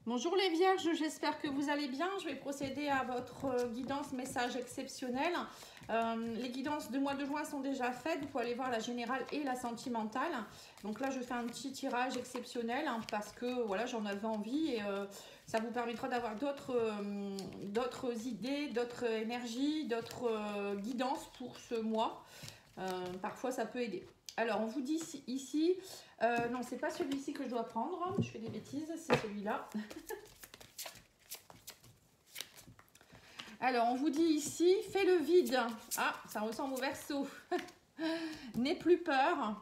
Bonjour les vierges, j'espère que vous allez bien. Je vais procéder à votre guidance message exceptionnel. Les guidances de mois de juin sont déjà faites. Vous pouvez aller voir la générale et la sentimentale. Donc là, je fais un petit tirage exceptionnel parce que voilà, j'en avais envie et ça vous permettra d'avoir d'autres idées, d'autres énergies, d'autres guidances pour ce mois. Parfois, ça peut aider. Alors, on vous dit ici, non, c'est pas celui-ci que je dois prendre, je fais des bêtises, c'est celui-là. Alors, on vous dit ici, fais le vide. Ah, ça ressemble au Verseau. N'aie plus peur.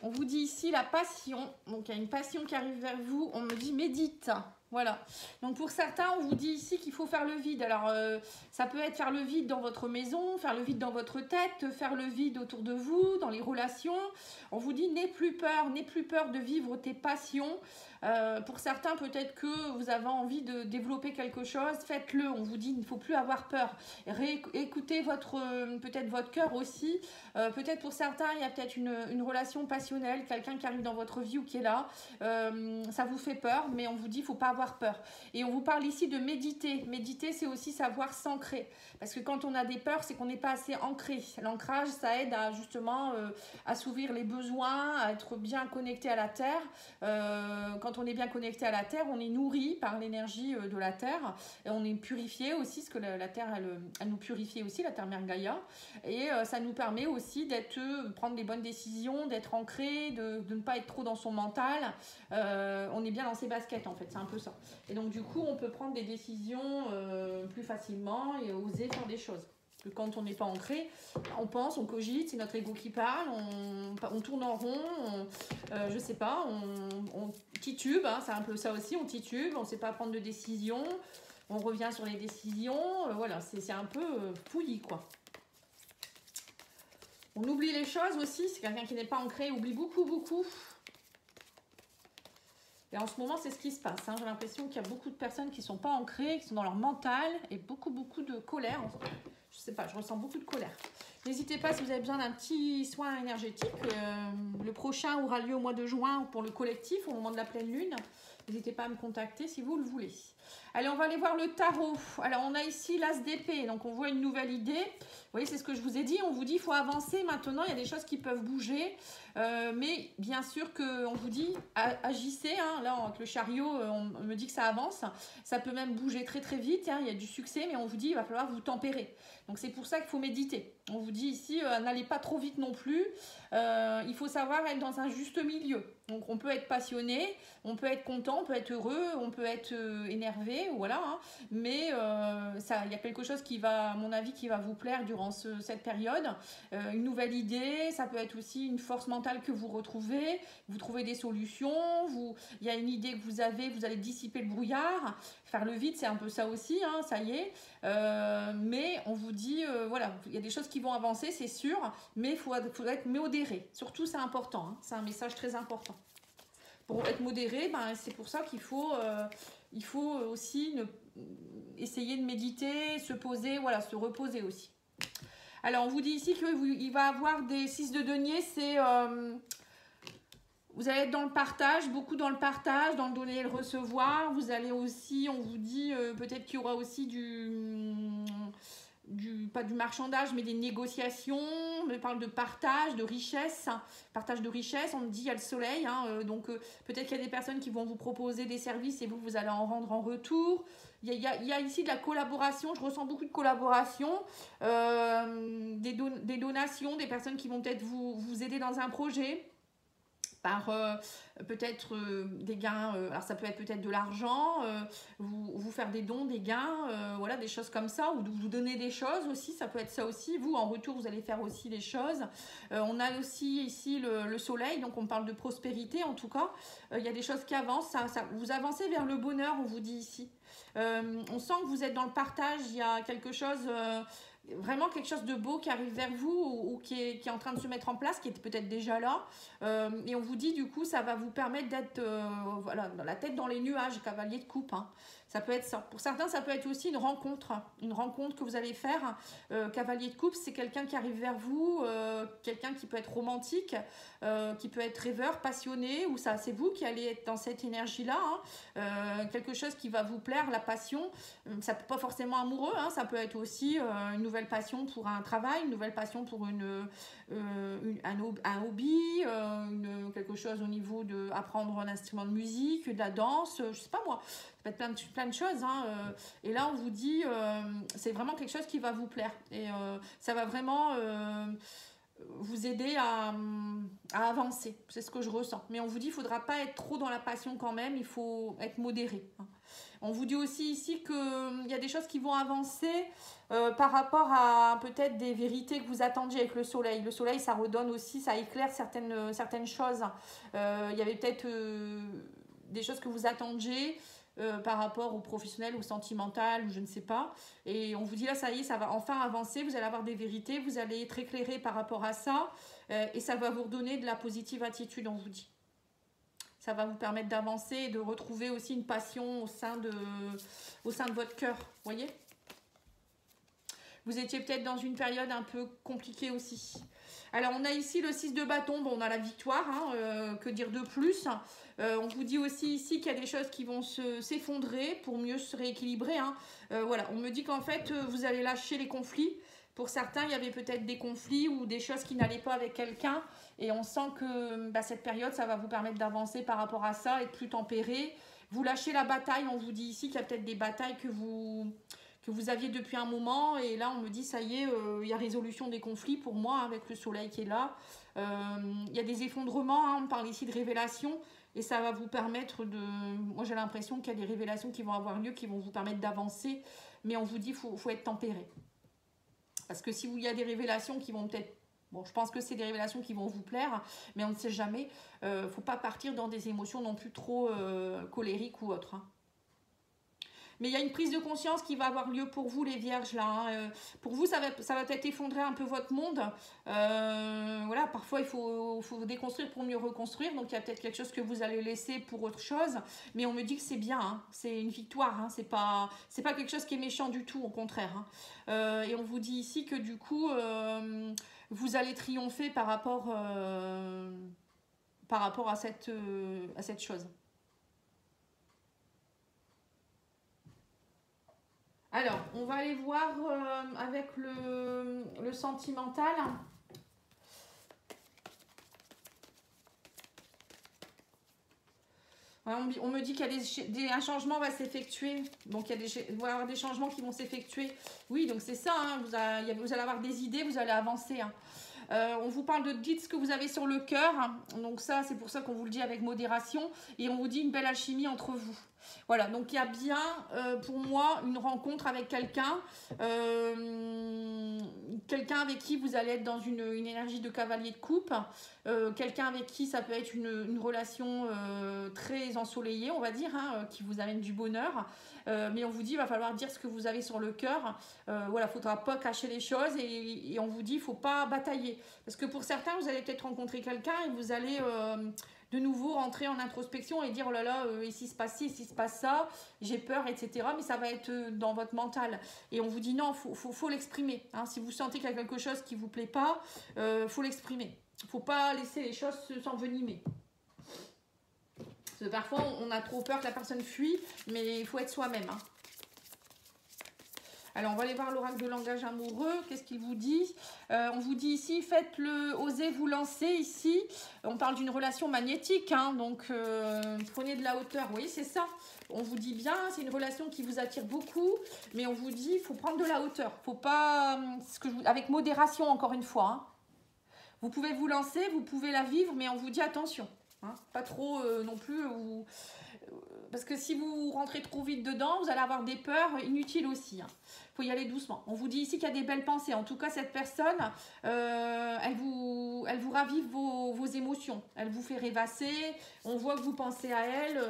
On vous dit ici la passion. Donc, il y a une passion qui arrive vers vous. On me dit médite. Voilà. Donc, pour certains, on vous dit ici qu'il faut faire le vide. Alors, ça peut être faire le vide dans votre maison, faire le vide dans votre tête, faire le vide autour de vous, dans les relations. On vous dit n'aie plus peur de vivre tes passions. Pour certains, peut-être que vous avez envie de développer quelque chose, faites-le. On vous dit il ne faut plus avoir peur. Écoutez peut-être votre cœur aussi. Peut-être pour certains, il y a peut-être une relation passionnelle, quelqu'un qui arrive dans votre vie ou qui est là. Ça vous fait peur, mais on vous dit il ne faut pas avoir peur. Et on vous parle ici de méditer. Méditer, c'est aussi savoir s'ancrer. Parce que quand on a des peurs, c'est qu'on n'est pas assez ancré. L'ancrage, ça aide à justement assouvir les besoins, à être bien connecté à la terre. Quand on est bien connecté à la terre, on est nourri par l'énergie de la terre et on est purifié aussi, parce que la terre, elle nous purifie aussi, la terre Mère Gaïa. Et ça nous permet aussi prendre des bonnes décisions, d'être ancré, de ne pas être trop dans son mental. On est bien dans ses baskets en fait, c'est un peu ça. Et donc du coup, on peut prendre des décisions plus facilement et oser faire des choses. Que quand on n'est pas ancré, on pense, on cogite, c'est notre ego qui parle, on tourne en rond, je sais pas, on titube, hein, c'est un peu ça aussi, on titube, on ne sait pas prendre de décision, on revient sur les décisions, voilà, c'est un peu fouillis quoi. On oublie les choses aussi, c'est quelqu'un qui n'est pas ancré, oublie beaucoup. Et en ce moment, c'est ce qui se passe. Hein. J'ai l'impression qu'il y a beaucoup de personnes qui ne sont pas ancrées, qui sont dans leur mental et beaucoup de colère. Je sais pas, je ressens beaucoup de colère. N'hésitez pas si vous avez besoin d'un petit soin énergétique. Le prochain aura lieu au mois de juin pour le collectif, au moment de la pleine lune. N'hésitez pas à me contacter si vous le voulez. Allez, on va aller voir le tarot. Alors, on a ici l'as d'épée. Donc, on voit une nouvelle idée. Vous voyez, c'est ce que je vous ai dit. On vous dit qu'il faut avancer maintenant. Il y a des choses qui peuvent bouger. Mais bien sûr qu'on vous dit, agissez. Hein. Là, avec le chariot, on me dit que ça avance. Ça peut même bouger très vite. Hein. Il y a du succès, mais on vous dit qu'il va falloir vous tempérer. Donc, c'est pour ça qu'il faut méditer. On vous dit ici, n'allez pas trop vite non plus. Il faut savoir être dans un juste milieu. Donc, on peut être passionné, on peut être content, on peut être heureux, on peut être énervé, voilà. Hein. Mais il y a quelque chose qui va, à mon avis, qui va vous plaire durant cette période. Une nouvelle idée, ça peut être aussi une force mentale que vous retrouvez. Vous trouvez des solutions. Il y a une idée que vous avez, vous allez dissiper le brouillard. Faire le vide, c'est un peu ça aussi, hein, ça y est. Mais on vous dit, voilà, il y a des choses qui vont avancer, c'est sûr, mais il faut être modéré. Surtout, c'est important, hein, c'est un message très important. Pour être modéré, c'est pour ça qu'il faut, aussi essayer de méditer, se poser, voilà, se reposer aussi. Alors, on vous dit ici qu'il va avoir des 6 de denier, c'est... vous allez être dans le partage, beaucoup dans le partage, dans le donner et le recevoir. Vous allez aussi, on vous dit, peut-être qu'il y aura aussi pas du marchandage, mais des négociations. On parle de partage, de richesse. Partage de richesse, on me dit il y a le soleil. Hein, donc peut-être qu'il y a des personnes qui vont vous proposer des services et vous allez en rendre en retour. Il y a ici de la collaboration, je ressens beaucoup de collaboration, des donations, des personnes qui vont peut-être vous aider dans un projet. Par peut-être des gains, alors ça peut être peut-être de l'argent, vous faire des dons, des gains, voilà, des choses comme ça, ou vous donner des choses aussi, ça peut être ça aussi, vous en retour vous allez faire aussi des choses. On a aussi ici le soleil, donc on parle de prospérité en tout cas, il y a des choses qui avancent, vous avancez vers le bonheur, on vous dit ici. On sent que vous êtes dans le partage, il y a quelque chose... vraiment quelque chose de beau qui arrive vers vous ou qui est en train de se mettre en place, qui est peut-être déjà là. Et on vous dit, du coup, ça va vous permettre d'être voilà, dans la tête dans les nuages, cavalier de coupe. Hein. Ça peut être ça. Pour certains, ça peut être aussi une rencontre que vous allez faire. Cavalier de coupe, c'est quelqu'un qui arrive vers vous, quelqu'un qui peut être romantique, qui peut être rêveur, passionné, ou ça, c'est vous qui allez être dans cette énergie-là. Hein. Quelque chose qui va vous plaire, la passion. Ça peut pas forcément amoureux, hein, ça peut être aussi une nouvelle passion pour un travail, une nouvelle passion pour un hobby, quelque chose au niveau de apprendre un instrument de musique, de la danse, je sais pas moi. Ça peut être plein de choses. Hein, et là, on vous dit, c'est vraiment quelque chose qui va vous plaire. Et ça va vraiment vous aider à avancer. C'est ce que je ressens. Mais on vous dit, il ne faudra pas être trop dans la passion quand même. Il faut être modéré. Hein. On vous dit aussi ici qu'il y a des choses qui vont avancer par rapport à peut-être des vérités que vous attendiez avec le soleil. Le soleil, ça redonne aussi, ça éclaire certaines choses. Il y avait peut-être des choses que vous attendiez par rapport au professionnel ou sentimental ou je ne sais pas. Et on vous dit là, ça y est, ça va enfin avancer. Vous allez avoir des vérités, vous allez être éclairé par rapport à ça et ça va vous redonner de la positive attitude, on vous dit. Ça va vous permettre d'avancer et de retrouver aussi une passion au sein de votre cœur. Vous voyez ? Vous étiez peut-être dans une période un peu compliquée aussi. Alors, on a ici le 6 de bâton. Bon, on a la victoire. Hein, que dire de plus ? On vous dit aussi ici qu'il y a des choses qui vont s'effondrer pour mieux se rééquilibrer. Hein. Voilà, on me dit qu'en fait, vous allez lâcher les conflits. Pour certains, il y avait peut-être des conflits ou des choses qui n'allaient pas avec quelqu'un. Et on sent que cette période, ça va vous permettre d'avancer par rapport à ça, être plus tempéré. Vous lâchez la bataille. On vous dit ici qu'il y a peut-être des batailles que vous aviez depuis un moment. Et là, on me dit, ça y est, il y a résolution des conflits pour moi, avec le soleil qui est là. Il y a des effondrements. Hein, on parle ici de révélations. Et ça va vous permettre de... Moi, j'ai l'impression qu'il y a des révélations qui vont avoir lieu, qui vont vous permettre d'avancer. Mais on vous dit qu'il faut être tempéré. Parce que si il y a des révélations qui vont peut-être... Bon, je pense que c'est des révélations qui vont vous plaire, mais on ne sait jamais. Il ne faut pas partir dans des émotions non plus trop colériques ou autres. Hein. Mais il y a une prise de conscience qui va avoir lieu pour vous, les vierges, là. Hein. Pour vous, ça va peut-être effondrer un peu votre monde. Voilà, parfois, il faut déconstruire pour mieux reconstruire. Donc, il y a peut-être quelque chose que vous allez laisser pour autre chose. Mais on me dit que c'est bien. Hein. C'est une victoire. Hein. C'est pas quelque chose qui est méchant du tout, au contraire. Hein. Et on vous dit ici que, du coup, vous allez triompher par rapport à cette chose. Alors, on va aller voir avec le sentimental. Ouais, on me dit qu'il y a un changement va s'effectuer. Donc, il va y avoir des changements qui vont s'effectuer. Oui, donc c'est ça. Hein, vous allez avoir des idées, vous allez avancer. Hein. On vous parle de dites ce que vous avez sur le cœur. Donc ça, c'est pour ça qu'on vous le dit avec modération. Et on vous dit une belle alchimie entre vous. Voilà, donc il y a bien pour moi une rencontre avec quelqu'un. Quelqu'un avec qui vous allez être dans une énergie de cavalier de coupe. Quelqu'un avec qui ça peut être une relation très ensoleillée, on va dire, hein, qui vous amène du bonheur. Mais on vous dit, il va falloir dire ce que vous avez sur le cœur. Voilà, il ne faudra pas cacher les choses et on vous dit, il ne faut pas batailler. Parce que pour certains, vous allez peut-être rencontrer quelqu'un et vous allez de nouveau rentrer en introspection et dire, oh là là, ici se passe ci, ici se passe ça, j'ai peur, etc. Mais ça va être dans votre mental. Et on vous dit, non, faut l'exprimer. Hein. Si vous sentez qu'il y a quelque chose qui ne vous plaît pas, faut l'exprimer. Il ne faut pas laisser les choses s'envenimer. Parce que parfois, on a trop peur que la personne fuit, mais il faut être soi-même. Hein. Alors, on va aller voir l'oracle de langage amoureux. Qu'est-ce qu'il vous dit? On vous dit ici, faites-le, osez vous lancer ici. On parle d'une relation magnétique, hein, donc prenez de la hauteur. Oui, c'est ça. On vous dit bien, c'est une relation qui vous attire beaucoup, mais on vous dit, il faut prendre de la hauteur. Faut pas, avec modération, encore une fois. Hein. Vous pouvez vous lancer, vous pouvez la vivre, mais on vous dit attention. Hein, pas trop non plus parce que si vous rentrez trop vite dedans, vous allez avoir des peurs inutiles aussi. Hein. Faut y aller doucement. On vous dit ici qu'il y a des belles pensées. En tout cas, cette personne, elle vous ravive vos émotions. Elle vous fait rêvasser. On voit que vous pensez à elle.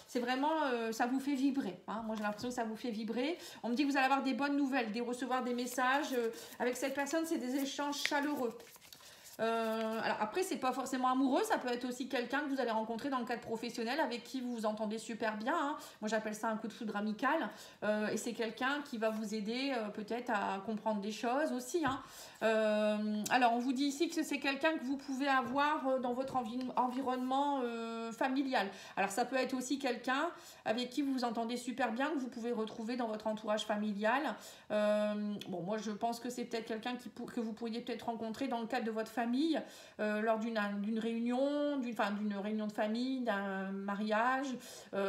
C'est vraiment, ça vous fait vibrer. Hein. Moi, j'ai l'impression que ça vous fait vibrer. On me dit que vous allez avoir des bonnes nouvelles, recevoir des messages. Avec cette personne, c'est des échanges chaleureux. Alors après, c'est pas forcément amoureux, ça peut être aussi quelqu'un que vous allez rencontrer dans le cadre professionnel avec qui vous vous entendez super bien. Hein. Moi, j'appelle ça un coup de foudre amical. Et c'est quelqu'un qui va vous aider peut-être à comprendre des choses aussi. Hein. Alors, on vous dit ici que c'est quelqu'un que vous pouvez avoir dans votre environnement familial. Alors, ça peut être aussi quelqu'un avec qui vous vous entendez super bien, que vous pouvez retrouver dans votre entourage familial. Bon, moi, je pense que c'est peut-être quelqu'un que vous pourriez peut-être rencontrer dans le cadre de votre famille, lors d'une réunion, d'une réunion de famille, d'un mariage.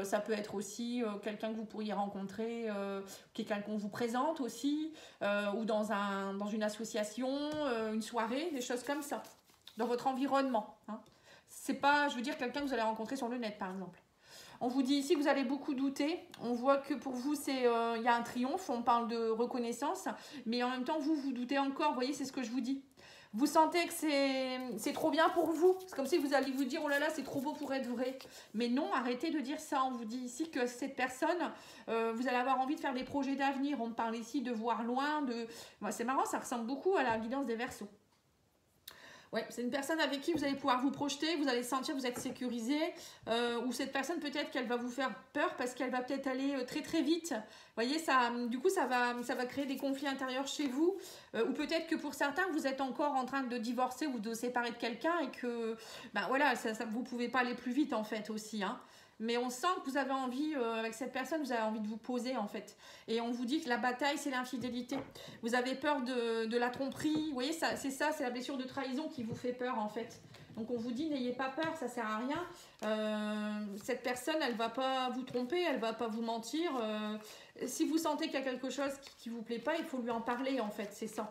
Ça peut être aussi quelqu'un que vous pourriez rencontrer, quelqu'un qu'on vous présente aussi, ou dans une association, une soirée, des choses comme ça, dans votre environnement. Hein. C'est pas, je veux dire, quelqu'un que vous allez rencontrer sur le net, par exemple. On vous dit ici que vous allez beaucoup douter. On voit que pour vous, il y a un triomphe. On parle de reconnaissance. Mais en même temps, vous doutez encore. Vous voyez, c'est ce que je vous dis. Vous sentez que c'est trop bien pour vous. C'est comme si vous alliez vous dire, oh là là, c'est trop beau pour être vrai. Mais non, arrêtez de dire ça. On vous dit ici que cette personne, vous allez avoir envie de faire des projets d'avenir. On parle ici de voir loin. C'est marrant, ça ressemble beaucoup à la guidance des Verseaux. Ouais, c'est une personne avec qui vous allez pouvoir vous projeter, vous allez sentir que vous êtes sécurisé, ou cette personne peut-être qu'elle va vous faire peur parce qu'elle va peut-être aller très très vite. Vous voyez, du coup ça va créer des conflits intérieurs chez vous, ou peut-être que pour certains vous êtes encore en train de divorcer ou de séparer de quelqu'un et que ben voilà, vous pouvez pas aller plus vite en fait aussi. Hein. Mais on sent que vous avez envie, avec cette personne, vous avez envie de vous poser en fait. Et on vous dit que la bataille, c'est l'infidélité. Vous avez peur de la tromperie. Vous voyez, c'est la blessure de trahison qui vous fait peur en fait. Donc on vous dit, n'ayez pas peur, ça sert à rien. Cette personne, elle va pas vous tromper, elle va pas vous mentir. Si vous sentez qu'il y a quelque chose qui vous plaît pas, il faut lui en parler en fait, c'est ça.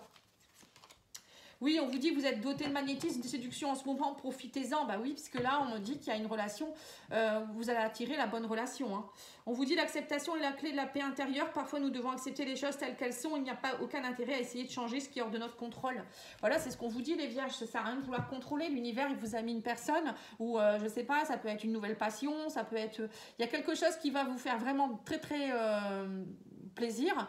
Oui, on vous dit que vous êtes doté de magnétisme, de séduction en ce moment, profitez-en. Bah oui, puisque là, on me dit qu'il y a une relation, vous allez attirer la bonne relation. Hein. On vous dit l'acceptation est la clé de la paix intérieure. Parfois, nous devons accepter les choses telles qu'elles sont. Il n'y a pas aucun intérêt à essayer de changer ce qui est hors de notre contrôle. Voilà, c'est ce qu'on vous dit, les vierges. Ça ne sert à rien de vouloir contrôler. L'univers, il vous a mis une personne ou, je ne sais pas, ça peut être une nouvelle passion, ça peut être... Il y a quelque chose qui va vous faire vraiment très, très... plaisir,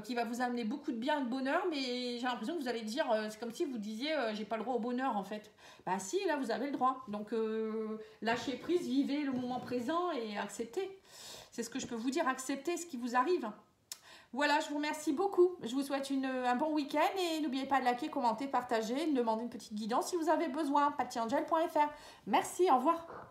qui va vous amener beaucoup de bien et de bonheur, mais j'ai l'impression que vous allez dire, c'est comme si vous disiez j'ai pas le droit au bonheur en fait. Bah si, là vous avez le droit. Donc lâchez prise, vivez le moment présent et acceptez. C'est ce que je peux vous dire, acceptez ce qui vous arrive. Voilà, je vous remercie beaucoup. Je vous souhaite un bon week-end et n'oubliez pas de liker, commenter, partager, de demander une petite guidance si vous avez besoin. pattyangel.fr. Merci, au revoir.